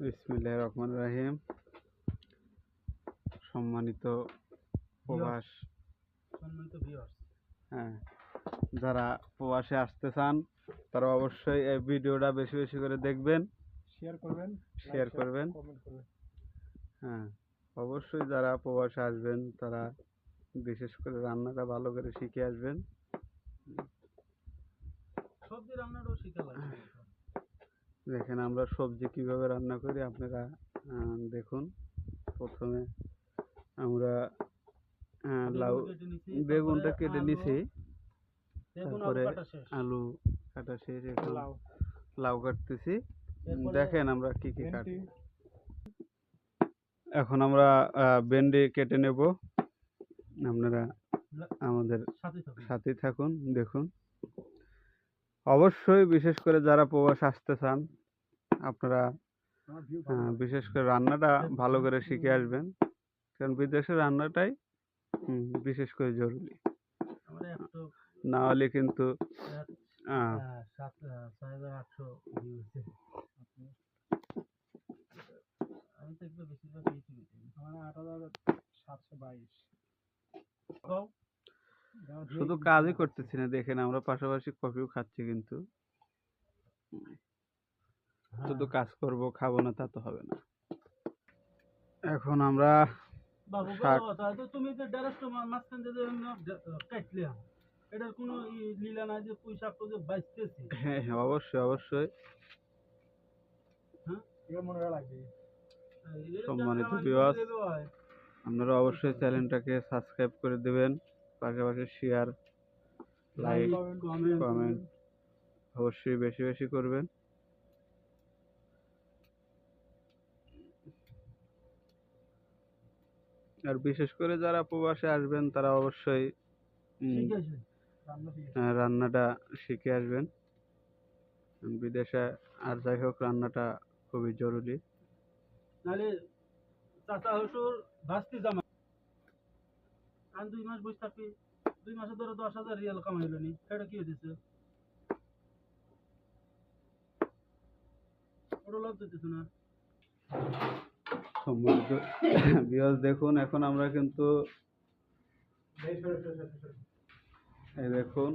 বিসমিল্লাহির রহমানির রহিম। সম্মানিত প্রবাস হ্যাঁ, যারা প্রবাসে আসতে চান তারা অবশ্যই এই ভিডিওটা বেশি বেশি করে দেখবেন, শেয়ার করবেন। হ্যাঁ, অবশ্যই যারা প্রবাসে আসবেন তারা বিশেষ করে রান্নাটা ভালো করে শিখে আসবেন। সবজি রান্নাটাও শিখা লাগবে। দেখেন আমরা সবজি কিভাবে রান্না করি আপনারা দেখুন। প্রথমে আমরা বেগুনটা কেটে নিছি, তারপরে আলু কাটা শেষ, এখন লাউ কাটতেছি। দেখেন আমরা কি কি কাটি। এখন আমরা ভেন্ডি কেটে নেব, আপনারা আমাদের সাথে থাকুন। দেখুন, অবশ্যই বিশেষ করে যারা প্রবাস আসতে চান আপনারা বিশেষ করে রান্নাটা ভালো করে শিখে আসবেন, কারণ বিদেশের রান্নাটাই বিশেষ করে জরুরি। না হলে কিন্তু শুধু কাজই করতেছি না, দেখেন আমরা পাশাপাশি কফিও খাচ্ছি, কিন্তু শুধু কাজ করব খাবো না তা তো হবে না। এখন আমরা তুমি যে ডাইরেক্ট মাঝখান থেকে কাটলে এটার কোনো লীলা নাই যে পুঁই শাক যে বাইতেছি। হ্যাঁ হ্যাঁ, অবশ্যই অবশ্যই। সম্মানিত ভিউয়ার্স, আপনারা অবশ্যই চ্যানেলটাকে সাবস্ক্রাইব করে দেবেন, পাশাপাশি শেয়ার, লাইক, কমেন্ট অবশ্যই বেশি বেশি করবেন। আর বিশেষ করে যারা প্রবাসে আসবেন তারা অবশ্যই রান্নাটা শিখে আসবেন। বিদেশে আর যাই হোক রান্নাটা খুবই জরুরি। নাহলে চাচা শ্বশুর ভাস্তি জামা আর 2 মাস বসে থাকি, 2 মাসে ধরে 10,000 রিয়াল কামাইলো নি, এটা কি হয়েছে? ওটা লাভ দিতেছে না। সম্মানিত ভিউয়ার্স, দেখুন এখন আমরা কিন্তু এই দেখুন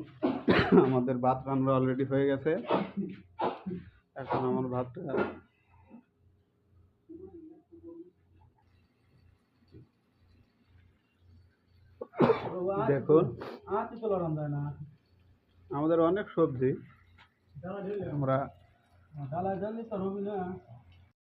আমাদের ভাত রান্না অলরেডি হয়ে গেছে। এখন আমার ভাতটা দেখুন, আমাদের অনেক সবজি আমরা